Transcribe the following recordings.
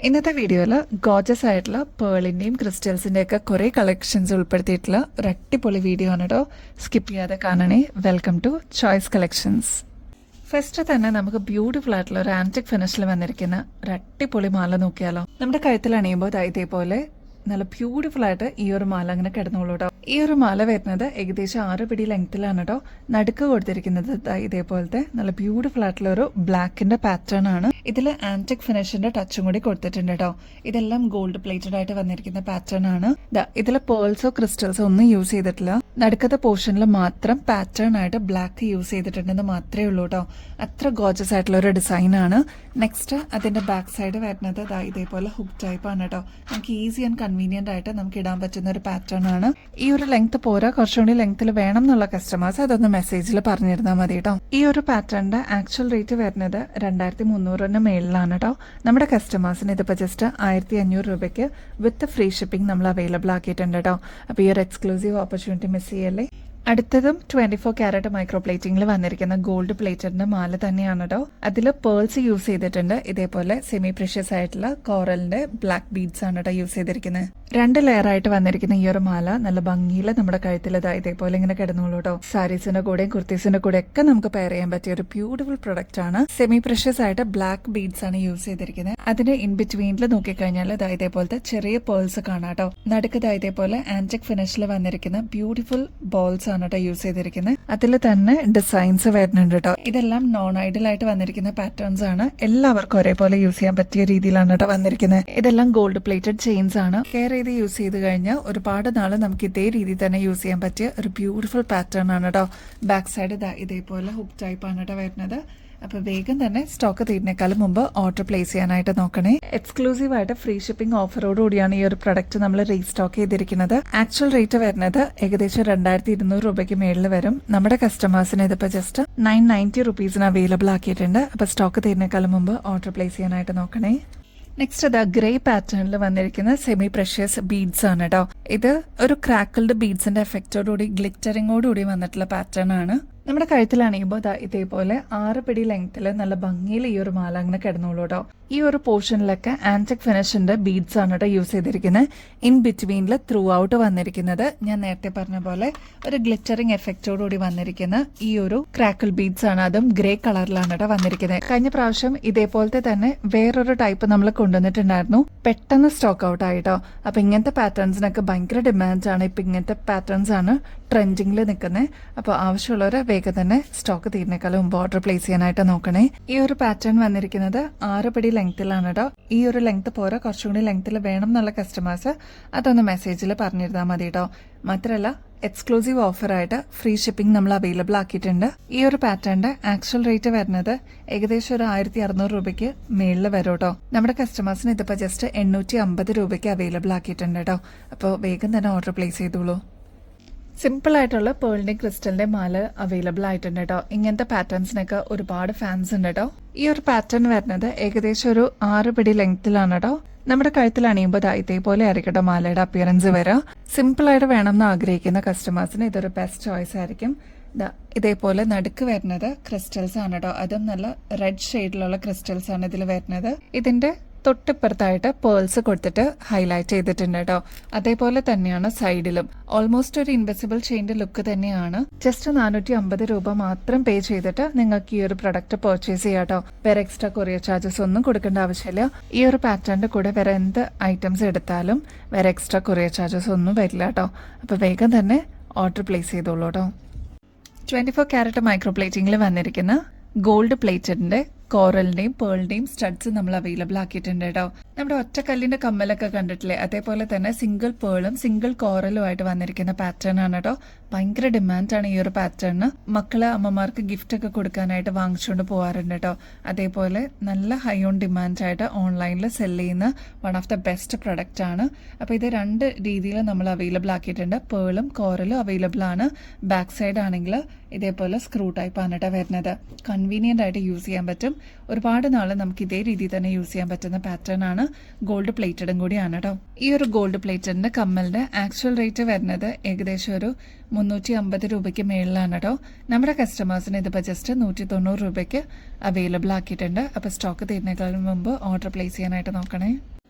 ഇന്നത്തെ വീഡിയോയിൽ ഗോർജസ് ആയിട്ടുള്ള പേളിൻ്റെയും ക്രിസ്റ്റൽസിൻ്റെയൊക്കെ കുറേ കളക്ഷൻസ് ഉൾപ്പെടുത്തിയിട്ടുള്ള ഒരു അടിപൊളി വീഡിയോ ആണ് കേട്ടോ. സ്കിപ്പ് ചെയ്യാതെ കാണണേ. Welcome to choice collections. First തന്നെ നമുക്ക് ബ്യൂട്ടിഫുൾ ആയിട്ടുള്ള ഒരു ആന്റിക് ഫിനിഷിൽ വന്നിരിക്കുന്ന ഒരു അടിപൊളി മാല നോക്കിയാലോ. നമ്മുടെ കഴുത്തിൽ അണിയുമ്പോൾ ഇതേപോലെ നല്ല ബ്യൂട്ടിഫുൾ ആയിട്ട് ഈ ഒരു മാല അങ്ങനെ കിടന്നോളൂ കേട്ടോ. ഈ ഒരു മാല വരുന്നത് ഏകദേശം 6 പിടി ലെങ്ത്തിലാണ് കേട്ടോ. നടുക്ക് കൊടുത്തിരിക്കുന്നത് ഇതേപോലത്തെ നല്ല ബ്യൂട്ടിഫുൾ ആയിട്ടുള്ള ഒരു ബ്ലാക്കിന്റെ പാറ്റേൺ ആണ്. ഇതിൽ ആന്റിക് ഫിനിഷിന്റെ ടച്ചും കൂടി കൊടുത്തിട്ടുണ്ട് കേട്ടോ. ഇതെല്ലാം ഗോൾഡ് പ്ലേറ്റഡ് ആയിട്ട് വന്നിരിക്കുന്ന പാറ്റേൺ ആണ്. ഇതിൽ പേൾസോ ക്രിസ്റ്റൽസോ ഒന്നും യൂസ് ചെയ്തിട്ടില്ല. നടുക്കത്തെ പോർഷനിൽ മാത്രം പാറ്റേൺ ആയിട്ട് ബ്ലാക്ക് യൂസ് ചെയ്തിട്ടുണ്ടെന്ന് മാത്രമേ ഉള്ളൂ കേട്ടോ. അത്ര ഗോർജസ് ആയിട്ടുള്ള ഒരു ഡിസൈൻ ആണ്. നെക്സ്റ്റ് അതിന്റെ ബാക്ക് സൈഡ് വരുന്നത് ഇതേപോലെ ഹുക്ക് ടൈപ്പ് ആണ് കേട്ടോ. നമുക്ക് ഈസി ആൻഡ് കൺവീനിയന്റ് ആയിട്ട് നമുക്ക് ഇടാൻ പറ്റുന്ന ഒരു പാറ്റേൺ ആണ്. ഈ ഒരു ലെങ്ത് പോരാ, കുറച്ചുകൂടി ലെങ്ത്തിൽ വേണം എന്നുള്ള കസ്റ്റമേഴ്സ് അതൊന്ന് മെസ്സേജിൽ പറഞ്ഞിരുന്നാൽ മതി കേട്ടോ. ഈ ഒരു പാറ്റേണിന്റെ ആക്ച്വൽ റേറ്റ് വരുന്നത് 2300 മേളിലാണ് കേട്ടോ. നമ്മുടെ കസ്റ്റമേഴ്സിന് ഇതിപ്പോൾ ജസ്റ്റ് 1500 രൂപയ്ക്ക് വിത്ത് ഫ്രീ ഷിപ്പിംഗ് നമ്മൾ അവൈലബിൾ ആക്കിയിട്ടുണ്ട് കേട്ടോ. അപ്പോൾ ഈ ഒരു എക്സ്ക്ലൂസീവ് ഓപ്പർച്യൂണിറ്റി മിസ് ചെയ്യല്ലേ. അടുത്തതും 24 ക്യാരറ്റ് മൈക്രോ പ്ലേറ്റിംഗിൽ വന്നിരിക്കുന്ന ഗോൾഡ് പ്ലേറ്റഡിന്റെ മാല തന്നെയാണ് കേട്ടോ. അതിൽ പേൾസ് യൂസ് ചെയ്തിട്ടുണ്ട്. ഇതേപോലെ സെമി പ്രഷ്യസ് ആയിട്ടുള്ള കോറലിന്റെ ബ്ലാക്ക് ബീഡ്സ് ആണ് കേട്ടോ യൂസ് ചെയ്തിരിക്കുന്നത്. 2 ലെയർ ആയിട്ട് വന്നിരിക്കുന്ന ഈ ഒരു മാല നല്ല ഭംഗിയിൽ നമ്മുടെ കഴുത്തിൽ ഇതേപോലെ ഇങ്ങനെ കിടന്നോളൂ കേട്ടോ. സാരീസിന്റെ കൂടെയും കുർത്തീസിന്റെ കൂടെ ഒക്കെ നമുക്ക് പെയർ ചെയ്യാൻ പറ്റിയ ഒരു ബ്യൂട്ടിഫുൾ പ്രൊഡക്റ്റ് ആണ്. സെമി പ്രഷ്യസ് ആയിട്ട് ബ്ലാക്ക് ബീഡ്സ് ആണ് യൂസ് ചെയ്തിരിക്കുന്നത്. അതിന് ഇൻ ബിറ്റ്വീനിൽ നോക്കിക്കഴിഞ്ഞാൽ ഇതേപോലത്തെ ചെറിയ പേൾസ് കാണാം കേട്ടോ. നടുക്ക് ഇതേപോലെ ആന്റിക് ഫിനിഷിൽ വന്നിരിക്കുന്ന ബ്യൂട്ടിഫുൾ ബോൾസ് ആണ് കേട്ടോ യൂസ് ചെയ്തിരിക്കുന്നത്. അതിൽ തന്നെ ഡിസൈൻസ് വരുന്നുണ്ട് കേട്ടോ. ഇതെല്ലാം നോൺ ഐഡൽ ആയിട്ട് വന്നിരിക്കുന്ന പാറ്റേൺസ് ആണ്. എല്ലാവർക്കും ഒരേപോലെ യൂസ് ചെയ്യാൻ പറ്റിയ രീതിയിലാണ് കേട്ടോ വന്നിരിക്കുന്നത്. ഇതെല്ലാം ഗോൾഡ് പ്ലേറ്റഡ് ചെയിൻസ് ആണ്. കെയർ ചെയ്ത് യൂസ് ചെയ്ത് കഴിഞ്ഞാൽ ഒരുപാട് നാള് നമുക്ക് ഇതേ രീതിയിൽ തന്നെ യൂസ് ചെയ്യാൻ പറ്റിയ ഒരു ബ്യൂട്ടിഫുൾ പാറ്റേൺ ആണ് കേട്ടോ. ബാക്ക് സൈഡ് ഇതേപോലെ ഹുക്ക് ടൈപ്പ് ആണ് കേട്ടോ വരുന്നത്. അപ്പൊ വേഗം തന്നെ സ്റ്റോക്ക് തീരുന്നേക്കാളും മുമ്പ് ഓർഡർ പ്ലേസ് ചെയ്യാനായിട്ട് നോക്കണേ. എക്സ്ക്ലൂസീവ് ആയിട്ട് ഫ്രീ ഷിപ്പിംഗ് ഓഫറോടുകൂടിയാണ് ഈ ഒരു പ്രൊഡക്റ്റ് നമ്മൾ റീസ്റ്റോക്ക് ചെയ്തിരിക്കുന്നത്. ആക്ച്വൽ റേറ്റ് വരുന്നത് ഏകദേശം 2200 രൂപയ്ക്ക് മേളിൽ വരും. നമ്മുടെ കസ്റ്റമേഴ്സിന് ഇതിപ്പോ ജസ്റ്റ് 990 റുപ്പീസിന് അവൈലബിൾ ആക്കിയിട്ടുണ്ട്. അപ്പൊ സ്റ്റോക്ക് തീരുന്നേക്കാളും മുമ്പ് ഓർഡർ പ്ലേസ് ചെയ്യാനായിട്ട് നോക്കണേ. നെക്സ്റ്റ് ഗ്രേ പാറ്റേണിൽ വന്നിരിക്കുന്ന സെമി പ്രഷ്യസ് ബീഡ്സ് ആണ് കേട്ടോ. ഇത് ഒരു ക്രാക്കിൾഡ് ബീഡ്സിന്റെ എഫക്റ്റോടുകൂടി ഗ്ലിറ്ററിങ്ങോടുകൂടി വന്നിട്ടുള്ള പാറ്റേൺ ആണ്. നമ്മുടെ കഴുത്തിലാണിയുമ്പോൾ ഇതേപോലെ 6 പിടി ലെങ്ത്തിൽ നല്ല ഭംഗിയിൽ ഈ ഒരു മാല അങ്ങനെ കിടന്നോളൂ കേട്ടോ. ഈ ഒരു പോർഷനിലൊക്കെ ആന്റിക് ഫിനിഷിന്റെ ബീഡ്സ് ആണ് കേട്ടോ യൂസ് ചെയ്തിരിക്കുന്നത്. ഇൻ ബിറ്റ്വീനിൽ ത്രൂ ഔട്ട് വന്നിരിക്കുന്നത് ഞാൻ നേരത്തെ പറഞ്ഞ പോലെ ഒരു ഗ്ലിറ്ററിംഗ് എഫക്റ്റോടുകൂടി വന്നിരിക്കുന്ന ഈ ഒരു ക്രാക്കിൾ ബീഡ്സ് ആണ്. അതും ഗ്രേ കളറിലാണ് കേട്ടോ വന്നിരിക്കുന്നത്. കഴിഞ്ഞ പ്രാവശ്യം ഇതേപോലത്തെ തന്നെ വേറൊരു ടൈപ്പ് നമ്മൾ കൊണ്ടുവന്നിട്ടുണ്ടായിരുന്നു. പെട്ടെന്ന് സ്റ്റോക്ക് ഔട്ട് ആയിട്ടോ. അപ്പൊ ഇങ്ങനത്തെ പാറ്റേൺസിനൊക്കെ ഭയങ്കര ഡിമാൻഡ് ആണ്. ഇപ്പൊ ഇങ്ങനത്തെ പാറ്റേൺസ് ആണ് ട്രെൻഡിങ്ങിൽ നിൽക്കുന്നത്. അപ്പോൾ ആവശ്യമുള്ളവരെ വേഗം തന്നെ സ്റ്റോക്ക് തീരുന്നേക്കാളും മുമ്പ് ഓർഡർ പ്ലേസ് ചെയ്യാനായിട്ട് നോക്കണേ. ഈ ഒരു പാറ്റേൺ വന്നിരിക്കുന്നത് 6 പിടി ലെങ്ത്തിലാണ് കേട്ടോ. ഈ ഒരു ലെങ്ത് പോരാ, കുറച്ചുകൂടി ലെങ്ത്തിൽ വേണം എന്നുള്ള കസ്റ്റമേഴ്സ് അതൊന്ന് മെസ്സേജിൽ പറഞ്ഞിരുന്നാൽ മതി കേട്ടോ. മാത്രമല്ല എക്സ്ക്ലൂസീവ് ഓഫറായിട്ട് ഫ്രീ ഷിപ്പിംഗ് നമ്മൾ അവൈലബിൾ ആക്കിയിട്ടുണ്ട്. ഈ ഒരു പാറ്റേണിന്റെ ആക്ച്വൽ റേറ്റ് വരുന്നത് ഏകദേശം ഒരു 1600 രൂപയ്ക്ക് മേളിൽ വരും കേട്ടോ. നമ്മുടെ കസ്റ്റമേഴ്സിന് ഇതിപ്പോ ജസ്റ്റ് 850 രൂപയ്ക്ക് അവൈലബിൾ ആക്കിയിട്ടുണ്ട് കേട്ടോ. അപ്പോൾ വേഗം തന്നെ ഓർഡർ പ്ലേസ് ചെയ്തോളൂ. സിമ്പിൾ ആയിട്ടുള്ള പേളിന്റെയും ക്രിസ്റ്റലിന്റെ മാല അവൈലബിൾ ആയിട്ടുണ്ട് കേട്ടോ. ഇങ്ങനത്തെ പാറ്റേൺസിനൊക്കെ ഒരുപാട് ഫാൻസ് ഉണ്ട് കേട്ടോ. ഈ ഒരു പാറ്റേൺ വരുന്നത് ഏകദേശം ഒരു 6 പിടി ലെങ്ത്തിലാണ് കേട്ടോ. നമ്മുടെ കഴുത്തിൽ അണിയുമ്പോൾ ഇതേപോലെ ആയിരിക്കട്ടോ മാലയുടെ അപ്പിയറൻസ് വരിക. സിമ്പിൾ ആയിട്ട് വേണമെന്ന് ആഗ്രഹിക്കുന്ന കസ്റ്റമേഴ്സിന് ഇതൊരു ബെസ്റ്റ് ചോയ്സ് ആയിരിക്കും. ഇതേപോലെ നടുക്ക് വരുന്നത് ക്രിസ്റ്റൽസ് ആണ് കേട്ടോ. അതും നല്ല റെഡ് ഷെയ്ഡിലുള്ള ക്രിസ്റ്റൽസ് ആണ് ഇതിൽ വരുന്നത്. ഇതിന്റെ തൊട്ടിപ്പുറത്തായിട്ട് പേൾസ് കൊടുത്തിട്ട് ഹൈലൈറ്റ് ചെയ്തിട്ടുണ്ട് കേട്ടോ. അതേപോലെ തന്നെയാണ് സൈഡിലും. ഓൾമോസ്റ്റ് ഒരു ഇൻവിസിബിൾ ചെയിന്റെ ലുക്ക് തന്നെയാണ്. ജസ്റ്റ് 450 രൂപ മാത്രം പേ ചെയ്തിട്ട് നിങ്ങൾക്ക് ഈ ഒരു പ്രൊഡക്റ്റ് പർച്ചേസ് ചെയ്യാം കേട്ടോ. വേറെ എക്സ്ട്രാ കൊറിയർ ചാർജസ് ഒന്നും കൊടുക്കേണ്ട ആവശ്യമില്ല. ഈ ഒരു പാറ്റേണിന്റെ കൂടെ വേറെ എന്ത് ഐറ്റംസ് എടുത്താലും വേറെ എക്സ്ട്രാ കൊറിയർ ചാർജസ് ഒന്നും വരില്ല കേട്ടോ. അപ്പൊ വേഗം തന്നെ ഓർഡർ പ്ലേസ് ചെയ്തോളൂ കേട്ടോ. 24 ക്യാരറ്റ് മൈക്രോ പ്ലേറ്റിംഗിൽ വന്നിരിക്കുന്ന ഗോൾഡ് പ്ലേറ്റഡിന്റെ കോറലിന്റെയും പേളിന്റെയും സ്റ്റഡ്സ് നമ്മൾ അവൈലബിൾ ആക്കിയിട്ടുണ്ട് കേട്ടോ. നമ്മുടെ ഒറ്റക്കല്ലിന്റെ കമ്മലൊക്കെ കണ്ടിട്ടില്ലേ, അതേപോലെ തന്നെ സിംഗിൾ പേളും സിംഗിൾ കോറലും ആയിട്ട് വന്നിരിക്കുന്ന പാറ്റേൺ ആണ് കേട്ടോ. ഭയങ്കര ഡിമാൻഡാണ് ഈ ഒരു പാറ്റേണിന്. മക്കള് അമ്മമാർക്ക് ഗിഫ്റ്റ് ഒക്കെ കൊടുക്കാനായിട്ട് വാങ്ങിച്ചുകൊണ്ട് പോകാറുണ്ട് കേട്ടോ. അതേപോലെ നല്ല ഹൈ ഓൺ ഡിമാൻഡ് ആയിട്ട് ഓൺലൈനിൽ സെല് ചെയ്യുന്ന one of the best product ആണ്. അപ്പൊ ഇത് 2 രീതിയിൽ നമ്മൾ അവൈലബിൾ ആക്കിയിട്ടുണ്ട്. പേളും കോറലും അവൈലബിൾ ആണ്. ബാക്ക് സൈഡ് ആണെങ്കിൽ ഇതേപോലെ സ്ക്രൂ ടൈപ്പ് ആണ് കേട്ടോ വരുന്നത്. കൺവീനിയൻ്റ് ആയിട്ട് യൂസ് ചെയ്യാൻ പറ്റും. ഒരുപാട് നാൾ നമുക്ക് ഇതേ രീതിയിൽ തന്നെ യൂസ് ചെയ്യാൻ പറ്റുന്ന പാറ്റേൺ ആണ്. ഗോൾഡ് പ്ലേറ്റഡും കൂടിയാണ് കേട്ടോ. ഈ ഒരു ഗോൾഡ് പ്ലേറ്റഡിന്റെ കമ്മലിന്റെ ആക്ച്വൽ റേറ്റ് വരുന്നത് ഏകദേശം ഒരു 350 രൂപയ്ക്ക് മേളിലാണ് കേട്ടോ. നമ്മുടെ കസ്റ്റമേഴ്സിന് ഇതിപ്പോൾ ജസ്റ്റ് 190 രൂപയ്ക്ക് അവൈലബിൾ ആക്കിയിട്ടുണ്ട്. അപ്പോൾ സ്റ്റോക്ക് തീരുന്നതിനേക്കാളും മുമ്പ് ഓർഡർ പ്ലേസ് ചെയ്യാനായിട്ട് നോക്കണേ.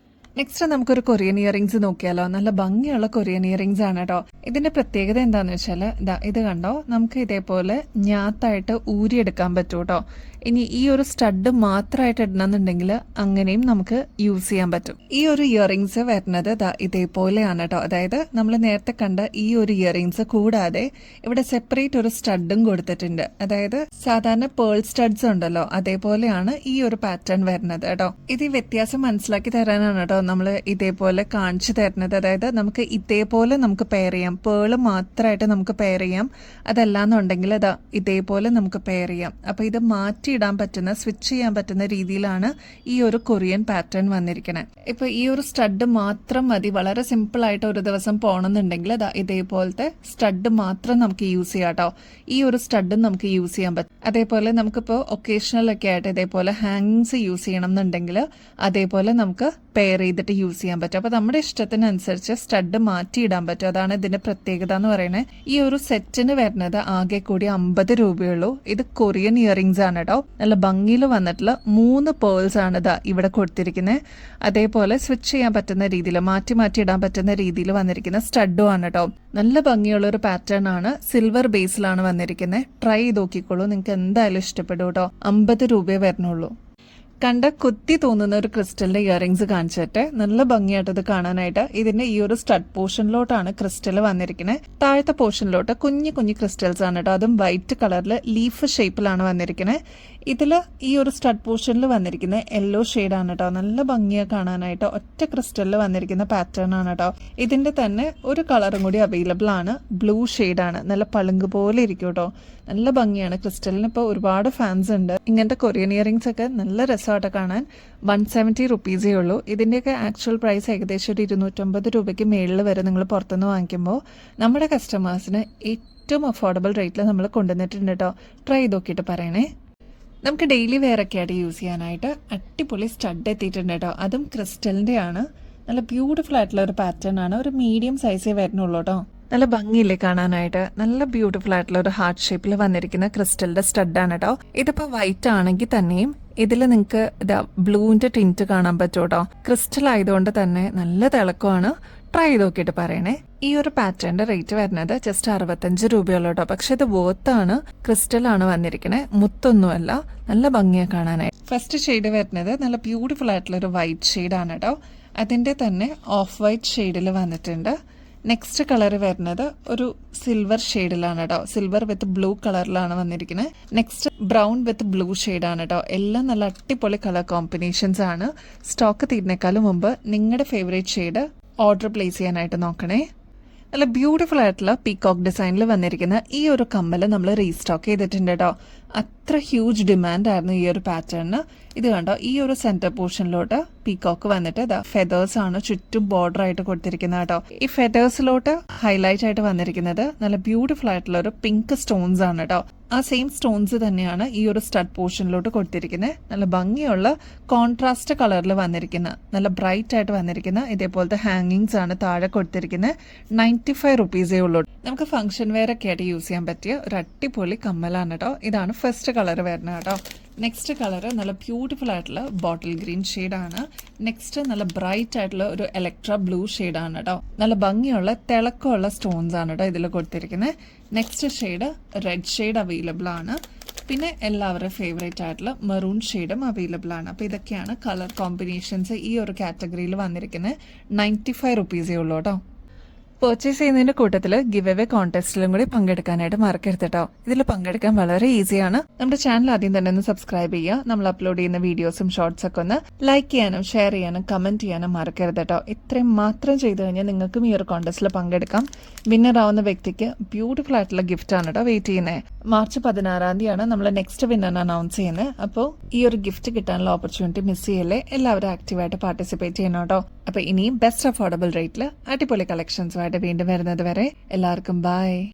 നെക്സ്റ്റ് നമുക്കൊരു കൊറിയൻ ഇയറിംഗ്സ് നോക്കിയാലോ. നല്ല ഭംഗിയുള്ള കൊറിയൻ ഇയറിംഗ്സ് ആണ് കേട്ടോ. ഇതിന്റെ പ്രത്യേകത എന്താന്ന് വെച്ചാൽ ഇത് കണ്ടോ, നമുക്ക് ഇതേപോലെ ഞാത്തായിട്ട് ഊരിയെടുക്കാൻ പറ്റും കേട്ടോ. ഇനി ഈ ഒരു സ്റ്റഡ് മാത്രമായിട്ട് ഇടണമെന്നുണ്ടെങ്കിൽ അങ്ങനെയും നമുക്ക് യൂസ് ചെയ്യാൻ പറ്റും. ഈ ഒരു ഇയറിംഗ്സ് വരുന്നത് ഇതേപോലെയാണ് കേട്ടോ. അതായത് നമ്മൾ നേരത്തെ കണ്ട ഈ ഒരു ഇയറിംഗ്സ് കൂടാതെ ഇവിടെ സെപ്പറേറ്റ് ഒരു സ്റ്റഡും കൊടുത്തിട്ടുണ്ട്. അതായത് സാധാരണ പേൾ സ്റ്റഡ്സ് ഉണ്ടല്ലോ, അതേപോലെയാണ് ഈ ഒരു പാറ്റേൺ വരുന്നത് കേട്ടോ. ഇത് ഈ വ്യത്യാസം മനസ്സിലാക്കി തരാനാണ് കേട്ടോ നമ്മൾ ഇതേപോലെ കാണിച്ചു തരുന്നത്. അതായത് നമുക്ക് ഇതേപോലെ നമുക്ക് പെയർ ചെയ്യാം, പേള് മാത്രമായിട്ട് നമുക്ക് പെയർ ചെയ്യാം. അതല്ലാന്നുണ്ടെങ്കിൽ ഇതേപോലെ നമുക്ക് പെയർ ചെയ്യാം. അപ്പൊ ഇത് മാറ്റി ഇടാൻ പറ്റുന്ന, സ്വിച്ച് ചെയ്യാൻ പറ്റുന്ന രീതിയിലാണ് ഈ ഒരു കൊറിയൻ പാറ്റേൺ വന്നിരിക്കുന്നത്. ഇപ്പൊ ഈ ഒരു സ്റ്റഡ് മാത്രം മതി, വളരെ സിമ്പിൾ ആയിട്ട് ഒരു ദിവസം പോകണമെന്നുണ്ടെങ്കിൽ ഇതേപോലത്തെ സ്റ്റഡ് മാത്രം നമുക്ക് യൂസ് ചെയ്യാം കേട്ടോ. ഈ ഒരു സ്റ്റഡും നമുക്ക് യൂസ് ചെയ്യാൻ പറ്റും. അതേപോലെ നമുക്കിപ്പോൾ ഒക്കേഷണൽ ഒക്കെ ആയിട്ട് ഇതേപോലെ ഹാങ്ങിങ്സ് യൂസ് ചെയ്യണം എന്നുണ്ടെങ്കിൽ അതേപോലെ നമുക്ക് പെയർ ചെയ്തിട്ട് യൂസ് ചെയ്യാൻ പറ്റും. അപ്പൊ നമ്മുടെ ഇഷ്ടത്തിനനുസരിച്ച് സ്റ്റഡ് മാറ്റിയിടാൻ പറ്റും. അതാണ് ഇതിന്റെ പ്രത്യേകത എന്ന് പറയുന്നത്. ഈ ഒരു സെറ്റിന് വരുന്നത് ആകെ കൂടി 50 രൂപയുള്ളൂ. ഇത് കൊറിയൻ ഇയറിംഗ്സ് ആണ് കേട്ടോ. നല്ല ഭംഗിയിൽ വന്നിട്ടുള്ള 3 പേൾസ് ആണ് ഇവിടെ കൊടുത്തിരിക്കുന്നത്. അതേപോലെ സ്വിച്ച് ചെയ്യാൻ പറ്റുന്ന രീതിയിൽ, മാറ്റി മാറ്റി ഇടാൻ പറ്റുന്ന രീതിയിൽ വന്നിരിക്കുന്ന സ്റ്റഡും ആണ് കേട്ടോ. നല്ല ഭംഗിയുള്ള ഒരു പാറ്റേൺ ആണ്. സിൽവർ ബേസിലാണ് വന്നിരിക്കുന്നത്. ട്രൈ ചെയ്ത് നോക്കിക്കോളൂ, നിങ്ങൾക്ക് എന്തായാലും ഇഷ്ടപ്പെടും കേട്ടോ. 50 രൂപയെ വരുന്നുള്ളൂ. കണ്ട കുത്തി തോന്നുന്ന ഒരു ക്രിസ്റ്റലിന്റെ ഇയറിംഗ്സ് കാണിച്ചിട്ട് നല്ല ഭംഗിയായിട്ട് ഇത് കാണാനായിട്ട്. ഇതിന്റെ ഈ ഒരു സ്റ്റഡ് പോർഷനിലോട്ടാണ് ക്രിസ്റ്റൽ വന്നിരിക്കുന്നത്. താഴത്തെ പോർഷനിലോട്ട് കുഞ്ഞു കുഞ്ഞു ക്രിസ്റ്റൽസ് ആണ് കേട്ടോ. അതും വൈറ്റ് കളറിൽ ലീഫ് ഷേപ്പിലാണ് വന്നിരിക്കുന്നത്. ഇതില് ഈ ഒരു സ്റ്റഡ് പോർഷനിൽ വന്നിരിക്കുന്ന യെല്ലോ ഷെയ്ഡാണ് കേട്ടോ. നല്ല ഭംഗിയാണ് കാണാനായിട്ട്. ഒറ്റ ക്രിസ്റ്റലിൽ വന്നിരിക്കുന്ന പാറ്റേൺ ആണ് കേട്ടോ. ഇതിന്റെ തന്നെ ഒരു കളറും കൂടി അവൈലബിൾ ആണ്. ബ്ലൂ ഷെയ്ഡാണ്. നല്ല പളുങ്ക് പോലെ ഇരിക്കും കേട്ടോ. നല്ല ഭംഗിയാണ്. ക്രിസ്റ്റലിന് ഇപ്പോൾ ഒരുപാട് ഫാൻസ് ഉണ്ട്. ഇങ്ങനത്തെ കൊറിയൻ ഇയറിംഗ്സ് ഒക്കെ നല്ല രസമായിട്ട് കാണാൻ. 170 റുപ്പീസേ ഉള്ളൂ. ഇതിന്റെയൊക്കെ ആക്ച്വൽ പ്രൈസ് ഏകദേശം ഒരു 250 രൂപയ്ക്ക് മേളിൽ വരെ നിങ്ങൾ പുറത്തുനിന്ന് വാങ്ങിക്കുമ്പോൾ നമ്മുടെ കസ്റ്റമേഴ്സിന് ഏറ്റവും അഫോർഡബിൾ റേറ്റിൽ നമ്മൾ കൊണ്ടുവന്നിട്ടുണ്ട് കേട്ടോ. ട്രൈ ചെയ്ത് നോക്കിയിട്ട് പറയണേ. നമുക്ക് ഡെയിലി വെയർ ഒക്കെ ആയിട്ട് യൂസ് ചെയ്യാനായിട്ട് അടിപൊളി സ്റ്റഡ് എത്തിയിട്ടുണ്ട് കേട്ടോ. അതും ക്രിസ്റ്റലിന്റെ ആണ്. നല്ല ബ്യൂട്ടിഫുൾ ആയിട്ടുള്ള ഒരു പാറ്റേൺ ആണ്. ഒരു മീഡിയം സൈസേ വരുന്നുള്ളൂ കേട്ടോ. നല്ല ഭംഗിയില്ലേ കാണാനായിട്ട്. നല്ല ബ്യൂട്ടിഫുൾ ആയിട്ടുള്ള ഒരു ഹാർട്ട് ഷേപ്പിൽ വന്നിരിക്കുന്ന ക്രിസ്റ്റലിന്റെ സ്റ്റഡാണ് കേട്ടോ. ഇതിപ്പോ വൈറ്റ് ആണെങ്കിൽ തന്നെയും ഇതിൽ നിങ്ങൾക്ക് ബ്ലൂവിന്റെ ടിന്റ് കാണാൻ പറ്റും കേട്ടോ. ക്രിസ്റ്റൽ ആയതുകൊണ്ട് തന്നെ നല്ല തിളക്കമാണ്. ട്രൈ ചെയ്ത് നോക്കിയിട്ട് പറയണേ. ഈ ഒരു പാറ്റേണിന്റെ റേറ്റ് വരുന്നത് ജസ്റ്റ് 65 രൂപയുള്ളൂ കേട്ടോ. പക്ഷെ ഇത് വോർത്താണ്. ക്രിസ്റ്റൽ ആണ് വന്നിരിക്കണേ, മുത്തൊന്നുമല്ല. നല്ല ഭംഗിയാണ് കാണാനായി. ഫസ്റ്റ് ഷെയ്ഡ് വരുന്നത് നല്ല ബ്യൂട്ടിഫുൾ ആയിട്ടുള്ള ഒരു വൈറ്റ് ഷെയ്ഡാണ് കേട്ടോ. അതിന്റെ തന്നെ ഓഫ് വൈറ്റ് ഷെയ്ഡിൽ വന്നിട്ടുണ്ട്. നെക്സ്റ്റ് കളർ വരുന്നത് ഒരു സിൽവർ ഷെയ്ഡിലാണ് കേട്ടോ. സിൽവർ വിത്ത് ബ്ലൂ കളറിലാണ് വന്നിരിക്കുന്നത്. നെക്സ്റ്റ് ബ്രൗൺ വിത്ത് ബ്ലൂ ഷെയ്ഡാണ് കേട്ടോ. എല്ലാം നല്ല അടിപൊളി കളർ കോമ്പിനേഷൻസ് ആണ്. സ്റ്റോക്ക് തീരുന്നേക്കാളും മുമ്പ് നിങ്ങളുടെ ഫേവറേറ്റ് ഷെയ്ഡ് ഓർഡർ പ്ലേസ് ചെയ്യാനായിട്ട് നോക്കണേ. നല്ല ബ്യൂട്ടിഫുൾ ആയിട്ടുള്ള പീകോക്ക് ഡിസൈനിൽ വന്നിരിക്കുന്ന ഈ ഒരു കമ്മല് നമ്മൾ റീസ്റ്റോക്ക് ചെയ്തിട്ടുണ്ട് കേട്ടോ. അത്ര ഹ്യൂജ് ഡിമാൻഡ് ആയിരുന്നു ഈ ഒരു പാറ്റേണിന്. ഇത് കണ്ടോ, ഈ ഒരു സെന്റർ പോർഷനിലോട്ട് പീകോക്ക് വന്നിട്ട് ഫെദേഴ്സ് ആണ് ചുറ്റും ബോർഡർ ആയിട്ട് കൊടുത്തിരിക്കുന്നത് കേട്ടോ. ഈ ഫെദേഴ്സിലോട്ട് ഹൈലൈറ്റ് ആയിട്ട് വന്നിരിക്കുന്നത് നല്ല ബ്യൂട്ടിഫുൾ ആയിട്ടുള്ള ഒരു പിങ്ക് സ്റ്റോൺസ് ആണ് കേട്ടോ. ആ സെയിം സ്റ്റോൺസ് തന്നെയാണ് ഈ ഒരു സ്റ്റഡ് പോർഷനിലോട്ട് കൊടുത്തിരിക്കുന്നത്. നല്ല ഭംഗിയുള്ള കോൺട്രാസ്റ്റ് കളറിൽ വന്നിരിക്കുന്ന, നല്ല ബ്രൈറ്റ് ആയിട്ട് വന്നിരിക്കുന്ന ഇതേപോലത്തെ ഹാങ്ങിങ്സ് ആണ് താഴെ കൊടുത്തിരിക്കുന്നത്. 95 റുപ്പീസേ ഉള്ളൂ. നമുക്ക് ഫംഗ്ഷൻ വെയർ ഒക്കെ ആയിട്ട് യൂസ് ചെയ്യാൻ പറ്റിയ ഒരു അടിപൊളി കമ്മലാണ് കേട്ടോ. ഇതാണ് ഫസ്റ്റ് കളർ വരുന്നത് കേട്ടോ. നെക്സ്റ്റ് കളർ നല്ല ബ്യൂട്ടിഫുൾ ആയിട്ടുള്ള ബോട്ടിൽ ഗ്രീൻ ഷെയ്ഡാണ്. നെക്സ്റ്റ് നല്ല ബ്രൈറ്റ് ആയിട്ടുള്ള ഒരു ഇലക്ട്ര ബ്ലൂ ഷെയ്ഡാണ് കേട്ടോ. നല്ല ഭംഗിയുള്ള തിളക്കമുള്ള സ്റ്റോൺസ് ആണ് കേട്ടോ ഇതിൽ കൊടുത്തിരിക്കുന്നത്. Next shade red shade available ആണ്. പിന്നെ എല്ലാവരുടെ ഫേവറേറ്റ് ആയിട്ടുള്ള മെറൂൺ ഷെയ്ഡും അവൈലബിൾ ആണ്. അപ്പോൾ ഇതൊക്കെയാണ് കളർ കോമ്പിനേഷൻസ് ഈ ഒരു കാറ്റഗറിയിൽ വന്നിരിക്കുന്നത്. 95 റുപ്പീസേ ഉള്ളൂ കേട്ടോ. പർച്ചേസ് ചെയ്യുന്നതിന്റെ കൂട്ടത്തിൽ ഗിവ് അവേ കോൺടെസ്റ്റിലും കൂടി പങ്കെടുക്കാനായിട്ട് മറക്കരുത് കേട്ടോ. ഇതിൽ പങ്കെടുക്കാൻ വളരെ ഈസിയാണ്. നമ്മുടെ ചാനൽ ആദ്യം തന്നെ ഒന്ന് സബ്സ്ക്രൈബ് ചെയ്യുക. നമ്മൾ അപ്ലോഡ് ചെയ്യുന്ന വീഡിയോസും ഷോർട്സ് ഒക്കെ ഒന്ന് ലൈക്ക് ചെയ്യാനും ഷെയർ ചെയ്യാനും കമന്റ് ചെയ്യാനും മറക്കരുത് കേട്ടോ. ഇത്രയും മാത്രം ചെയ്തു കഴിഞ്ഞാൽ നിങ്ങൾക്കും ഈ ഒരു കോൺടെസ്റ്റിൽ പങ്കെടുക്കാം. വിന്നർ ആവുന്ന വ്യക്തിക്ക് ബ്യൂട്ടിഫുൾ ആയിട്ടുള്ള ഗിഫ്റ്റ് ആണ് കേട്ടോ വെയിറ്റ് ചെയ്യുന്നത്. മാർച്ച് 16 തീയതിയാണ് നമ്മൾ നെക്സ്റ്റ് വിന്നറിനെ അനൗൺസ് ചെയ്യുന്നത്. അപ്പോൾ ഈ ഒരു ഗിഫ്റ്റ് കിട്ടാനുള്ള ഓപ്പർച്യൂണിറ്റി മിസ് ചെയ്യല്ലേ. എല്ലാവരും ആക്റ്റീവായിട്ട് പാർട്ടിസിപ്പേറ്റ് ചെയ്യണം കേട്ടോ. അപ്പൊ ഇനിയും ബെസ്റ്റ് അഫോർഡബിൾ റേറ്റിൽ അടിപൊളി കളക്ഷൻസുമായിട്ട് വീണ്ടും വരുന്നത് വരെ എല്ലാവർക്കും ബൈ.